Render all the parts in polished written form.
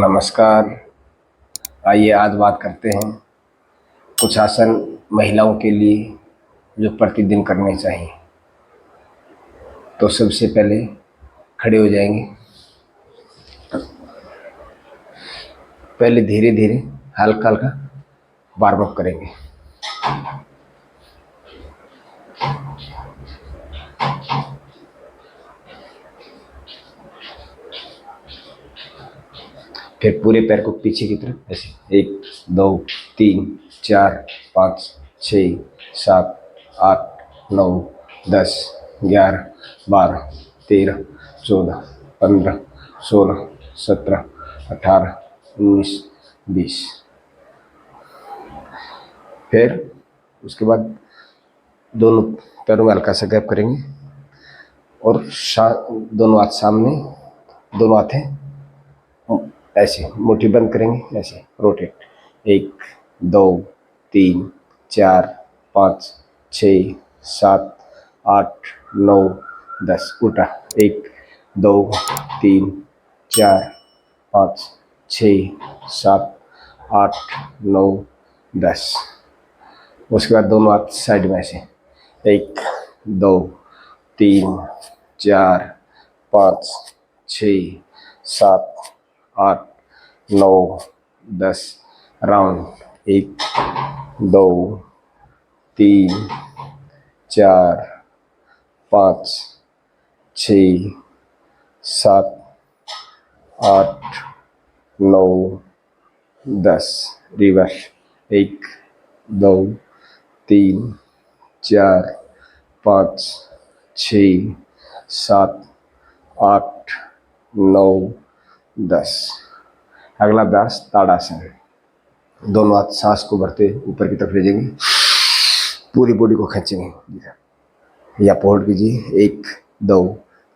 नमस्कार। आइए आज बात करते हैं कुछ आसन महिलाओं के लिए जो प्रतिदिन करने चाहिए। तो सबसे पहले खड़े हो जाएंगे। पहले धीरे धीरे हल्का हल्का वार्म अप करेंगे। फिर पूरे पैर को पीछे की तरफ ऐसे 1 2 3 4 5 6 7 8 9 10 11 12 13 14 15 16 17 18 19 20। फिर उसके बाद दोनों पैरों में हल्का सा गैप करेंगे और दोनों हाथ सामने, दोनों हाथें ऐसे मुट्ठी बंद करेंगे, ऐसे रोटेट 1 2 3 4 5 6 7 8 9 10। उल्टा 1 2 3 4 5 6 7 8 9 10। उसके बाद दोनों हाथ साइड में ऐसे 1 2 3 4 5 6 7 8 9 10। राउंड 1 2 3 4 5 6 7 8 9 10। रिवर्स 1 2 3 4 5 6 7 8 9 10। अगला अभ्यास ताड़ासन। दोनों हाथ सांस को भरते ऊपर की तरफ ले जाएंगे, पूरी बॉडी को खींचेंगे या फोल्ड कीजिए। 1 2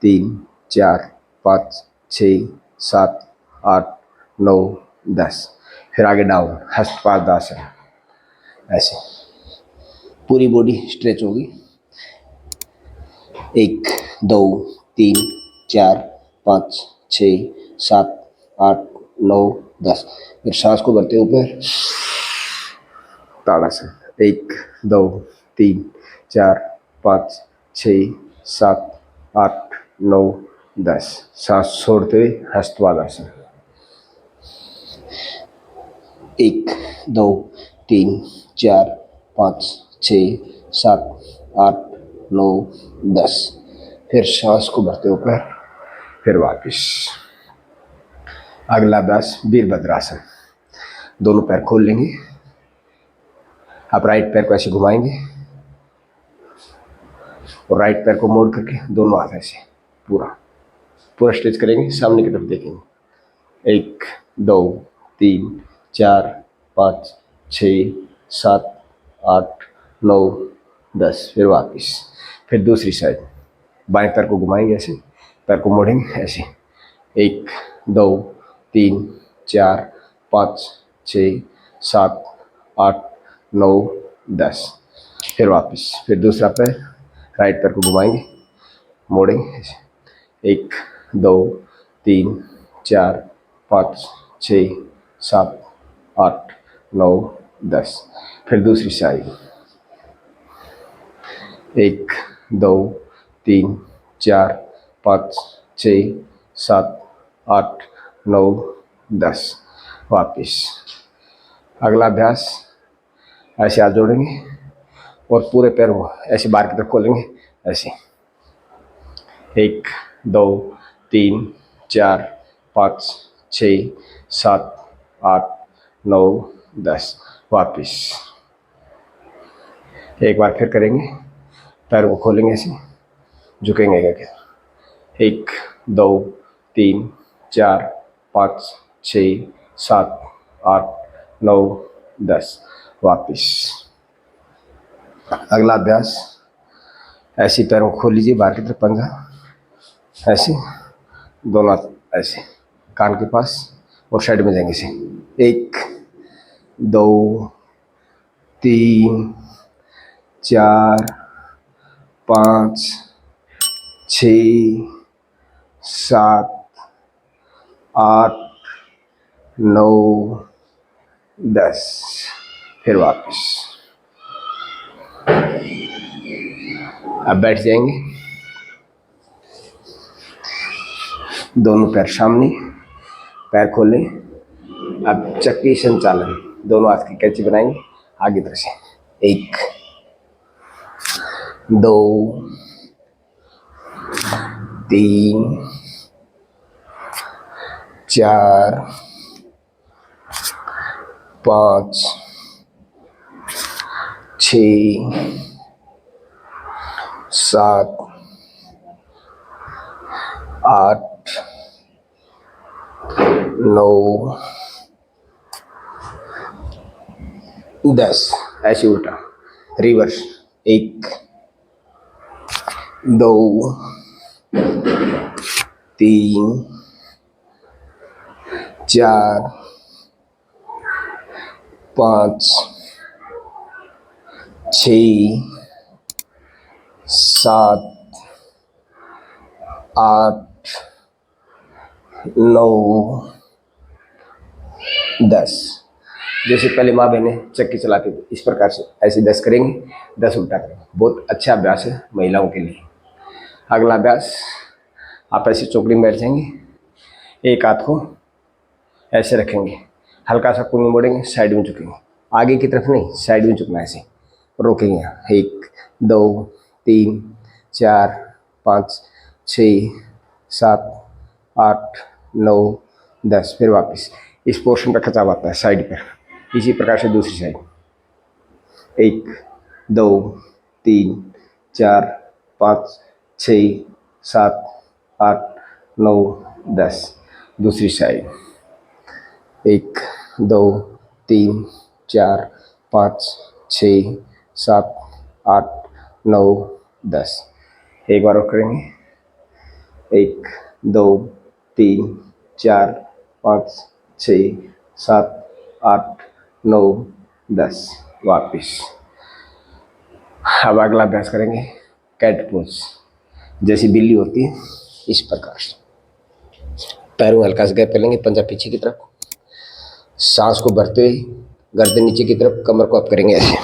3 4 5 6 7 8 9 10। फिर आगे डाउन हस्तपादासन, ऐसे पूरी बॉडी स्ट्रेच होगी। 1 2 3 4 5 6 7 8 9 10। फिर सांस को भरते ऊपर ताड़ासन। 1 2 3 4 5 6 7 8 9 10। सांस छोड़ते हुए हस्तपादासन। 1 2 3 4 5 6 7 8 9 10। फिर सांस को भरते ऊपर, फिर वापस। अगला अभ्यास वीरभद्रासन। दोनों पैर खोल लेंगे, आप राइट पैर को ऐसे घुमाएंगे और राइट पैर को मोड़ करके दोनों हाथ ऐसे पूरा स्ट्रेच करेंगे, सामने की तरफ देखेंगे। 1 2 3 4 5 6 7 8 9 10। फिर वापस। फिर दूसरी साइड बाएं पैर को घुमाएंगे, ऐसे पैर को मोड़ेंगे ऐसे। 1 2 3 4 5 6 7 8 9 10। फिर वापस। फिर दूसरा पैर राइट पैर को घुमाएंगे, मोड़ेंगे ऐसे। 1 2 3 4 5 6 7 8 9 10। फिर दूसरी साइड 1 2 3 4 5 6 7 8 9 10। वापिस। अगला अभ्यास ऐसे हाथ जोड़ेंगे और पूरे पैर को ऐसे बाहर की तरफ खोलेंगे, ऐसे। 1 2 3 4 5 6 7 8 9 10। वापिस। एक बार फिर करेंगे, पैर को खोलेंगे ऐसे, झुकेंगे क्या। 1 2 3 4 5 6 7 8 9 10। वापिस। अगला अभ्यास ऐसे पैरों को खोल लीजिए, बाहर की तरफ पंजा ऐसे, दोनों हाथ ऐसे कान के पास और साइड में जाएंगे ऐसे। 1 2 3 4 5 6 7 8 9, 10। फिर वापस। अब बैठ जाएंगे, दोनों पैर सामने, पैर खोलें। अब चक्री संचालन, दोनों हाथ की कैंची बनाएंगे आगे तरफ से। 1, 2, 3, 4, 5, 6, 7, 8, 9, 10। ऐसे उल्टा रिवर्स। 1, 2, 3, 4, 5, 6, 7, 8, 9, 10। जैसे पहले माँ बहनें चक्की चलाती थी, इस प्रकार से ऐसे 10 करेंगे, 10 उल्टा करेंगे। बहुत अच्छा अभ्यास है महिलाओं के लिए। अगला अभ्यास, आप ऐसे चौकड़ी में बैठ जाएंगे, एक हाथ को ऐसे रखेंगे, हल्का सा कुंडी मोड़ेंगे, साइड में झुकेंगे, आगे की तरफ नहीं, साइड में झुकना है। ऐसे रोकेंगे यहाँ। 1, 2, 3, 4, 5, 6, 7, 8, 9, 10। फिर वापस। इस पोर्शन पर खिंचाव आता है साइड पर। इसी प्रकार से दूसरी साइड। 1, 2, 3, 4, 5, 6, 7, 8, 9, 10। दूसरी साइड। 1, 2, 3, 4, 5, 6, 7, 8, 9, 10। एक बार और करेंगे। 1, 2, 3, 4, 5, 6, 7, 8, 9, 10। वापिस। अब अगला अभ्यास करेंगे कैट पोज। जैसी बिल्ली होती है इस प्रकार से। पैरों हल्का सा गैप कर लेंगे, पंजा पीछे की तरफ, सांस को भरते हुए गर्दन नीचे की तरफ, कमर को अप करेंगे ऐसे।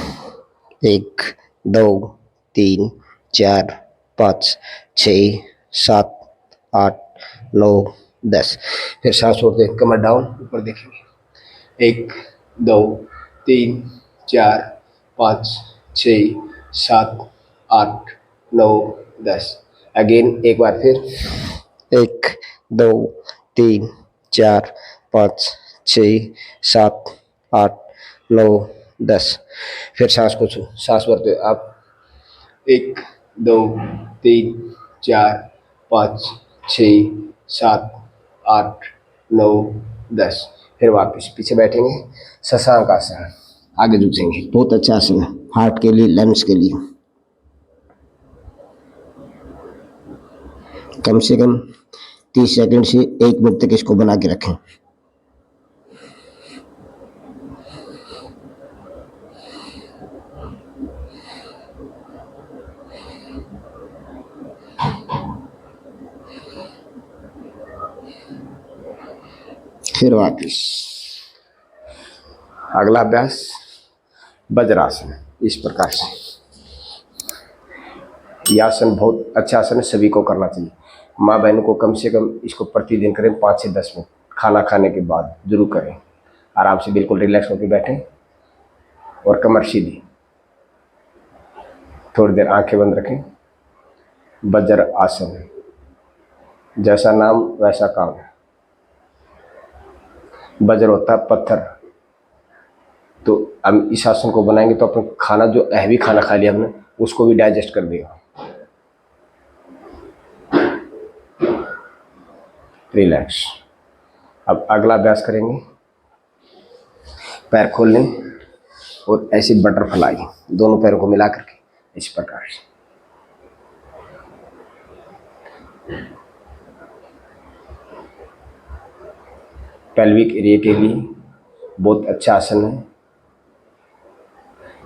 1, 2, 3, 4, 5, 6, 7, 8, 9, 10। फिर सांस छोड़ते कमर डाउन, ऊपर देखेंगे। 1, 2, 3, 4, 5, 6, 7, 8, 9, 10। अगेन एक बार फिर। 1, 2, 3, 4, 5, 6, 7, 8, 9, 10। फिर सांस को छू, सांस भरते हुए आप 1, 2, 3, 4, 5, 6, 7, 8, 9, 10। फिर वापस पीछे बैठेंगे, शशांक आसन, आगे झुकेंगे। बहुत अच्छा आसन है हार्ट के लिए, लंग्स के लिए। कम से कम 30 सेकंड से 1 मिनट तक इसको बना के रखें। फिर वापस। अगला अभ्यास वज्रासन, इस प्रकार से। यह आसन बहुत अच्छा आसन है, सभी को करना चाहिए। माँ बहनों को कम से कम इसको प्रतिदिन करें, 5 से 10 मिनट खाना खाने के बाद जरूर करें। आराम से बिल्कुल रिलैक्स होकर बैठें और कमर सीधी, थोड़ी देर आंखें बंद रखें। वज्र आसन, जैसा नाम वैसा काम। वज्र होता है पत्थर, तो हम इस आसन को बनाएंगे तो अपना खाना, जो हैवी खाना खा लिया हमने, उसको भी डाइजेस्ट कर देगा। रिलैक्स। अब अगला अभ्यास करेंगे, पैर खोल लें और ऐसे बटरफ्लाई, दोनों पैरों को मिला करके इस प्रकार से। पेल्विक एरिया के लिए बहुत अच्छा आसन है।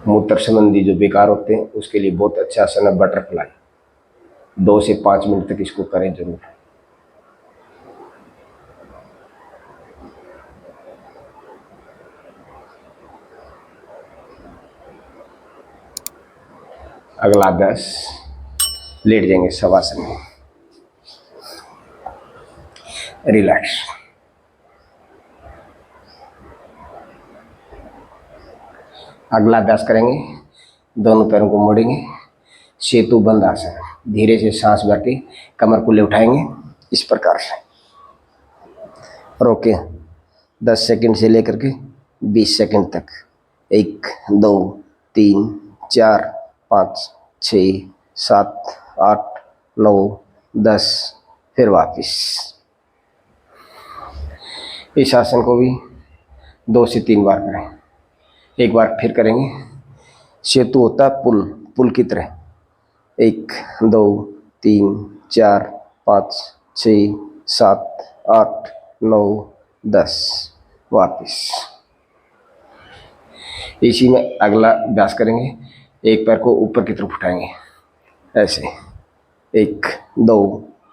मूत्र संबंधी जो बेकार होते हैं उसके लिए बहुत अच्छा आसन है बटरफ्लाई। 2 से 5 मिनट तक इसको करें जरूर। अगला अभ्यास, लेट जाएंगे शवासन में, रिलैक्स। अगला अभ्यास करेंगे, दोनों पैरों को मोड़ेंगे, सेतु बंद आसन। धीरे से सांस भर के कमर को ले उठाएंगे इस प्रकार से, रोके 10 सेकंड से लेकर के 20 सेकंड तक। 1 2 3 4 5 6 7 8 9 10। फिर वापस। इस आसन को भी 2 से 3 बार करें। एक बार फिर करेंगे, सेतु होता है पुल, पुल की तरह। 1 2 3 4 5 6 7 8 9 10। वापिस। इसी में अगला अभ्यास करेंगे, एक पैर को ऊपर की तरफ उठाएंगे ऐसे। 1 2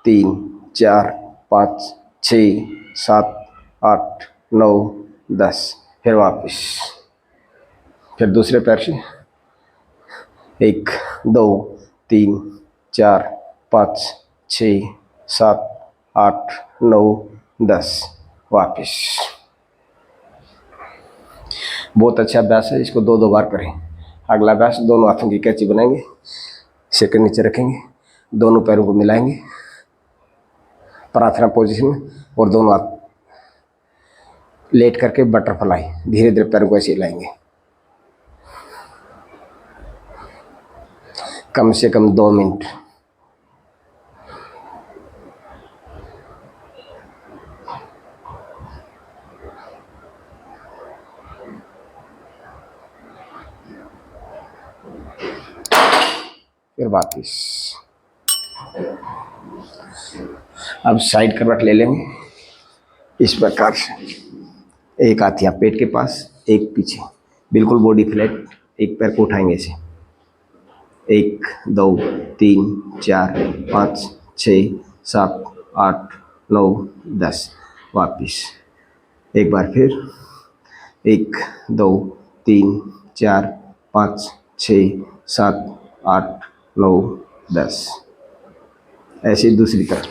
3 4 5 6 7 8 9 10। फिर वापिस। फिर दूसरे पैर से 1 2 3 4 5 6 7 8 9 10। वापिस। बहुत अच्छा अभ्यास है, इसको 2 बार करें। अगला अभ्यास, दोनों हाथों की कैंची बनाएंगे, सिर नीचे रखेंगे, दोनों पैरों को मिलाएंगे प्रार्थना पोजीशन में, और दोनों हाथ लेट करके बटरफ्लाई धीरे धीरे पैरों को ऐसे हिलाएंगे। कम से कम 2 मिनट। फिर वापिस। अब साइड करवट ले लेंगे इस प्रकार से, एक हाथ यहाँ पेट के पास, एक पीछे, बिल्कुल बॉडी फ्लैट। एक पैर को उठाएंगे ऐसे। 1 2 3 4 5 6 7 8 9 10। वापिस। एक बार फिर, 1 2 3 4 5 6 7 8 9 10। ऐसे दूसरी तरफ।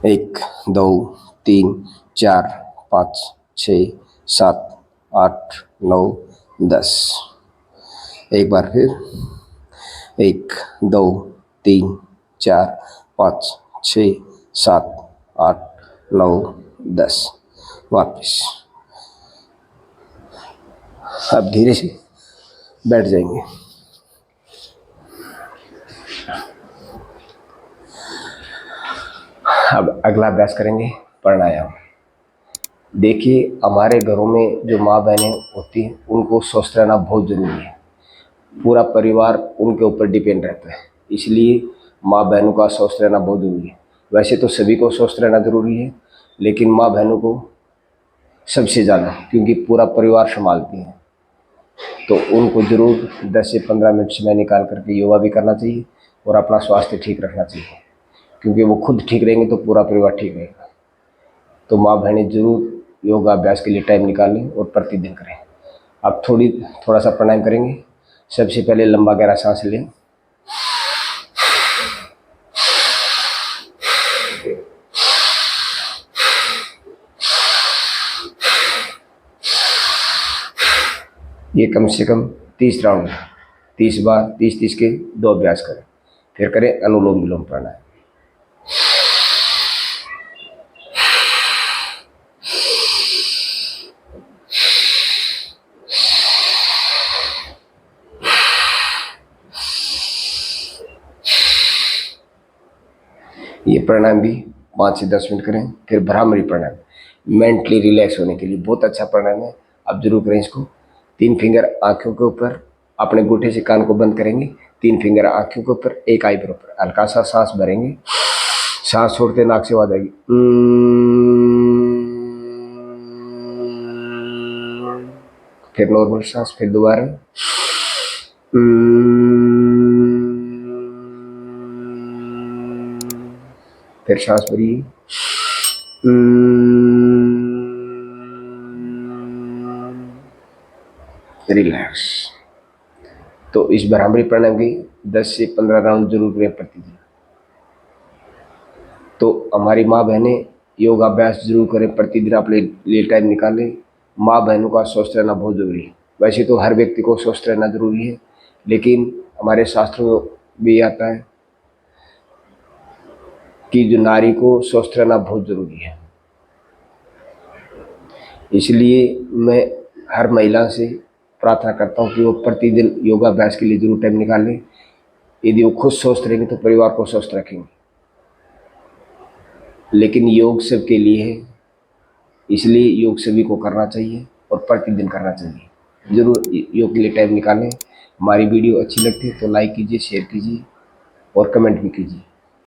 1 2 3 4 5 6 7 8 9 10। एक बार फिर, 1 2 3 4 5 6 7 8 9 10। वापिस। अब धीरे से बैठ जाएंगे। अब अगला अभ्यास करेंगे, प्राणायाम। देखिए, हमारे घरों में जो माँ बहनें होती हैं उनको स्वस्थ रहना बहुत ज़रूरी है। पूरा परिवार उनके ऊपर डिपेंड रहता है, इसलिए माँ बहनों का स्वस्थ रहना बहुत ज़रूरी है। वैसे तो सभी को स्वस्थ रहना ज़रूरी है, लेकिन माँ बहनों को सबसे ज़्यादा, क्योंकि पूरा परिवार संभालती हैं। तो उनको ज़रूर 10 से 15 मिनट समय निकाल करके योगा भी करना चाहिए और अपना स्वास्थ्य ठीक रखना चाहिए, क्योंकि वो खुद ठीक रहेंगे तो पूरा परिवार ठीक रहेगा। तो माँ बहनें जरूर योगा अभ्यास के लिए टाइम निकालें और प्रतिदिन करें। अब थोड़ा सा प्राणायाम करेंगे। सबसे पहले लंबा गहरा सांस लें, ये कम से कम 30 राउंड, 30 बार, 30-30 के 2 अभ्यास करें। फिर करें अनुलोम विलोम प्राणायाम। ये प्राणायाम भी 5 से 10 मिनट करें। फिर भ्रामरी प्राणायाम, मेंटली रिलैक्स होने के लिए बहुत अच्छा प्राणायाम है, आप जरूर करें इसको। 3 फिंगर आंखों के ऊपर, अपने अंगूठे से कान को बंद करेंगे, 3 फिंगर आंखों के ऊपर, एक आईब्रो पर, हल्का सा सांस भरेंगे, सांस छोड़ते नाक से आवाज आएगी फिर नॉर्मल सांस, फिर दोबारा फिर सांस भरिए, रिलैक्स। तो इस भ्रामरी प्राणायाम की 10 से 15 राउंड जरूर करें प्रतिदिन। तो हमारी माँ बहनें योगाभ्यास जरूर करें, प्रतिदिन आप लिए टाइम निकालें। माँ बहनों का स्वस्थ रहना बहुत जरूरी है। वैसे तो हर व्यक्ति को स्वस्थ रहना जरूरी है, लेकिन हमारे शास्त्रों में भी आता है कि जो नारी को स्वस्थ रहना बहुत जरूरी है। इसलिए मैं हर महिला से प्रार्थना करता हूँ कि वो प्रतिदिन योगाभ्यास के लिए जरूर टाइम निकालें। यदि वो खुद स्वस्थ रहेंगे तो परिवार को स्वस्थ रखेंगे। लेकिन योग सबके लिए है, इसलिए योग सभी को करना चाहिए और प्रतिदिन करना चाहिए। जरूर योग के लिए टाइम निकालें। हमारी वीडियो अच्छी लगती है तो लाइक कीजिए, शेयर कीजिए और कमेंट भी कीजिए।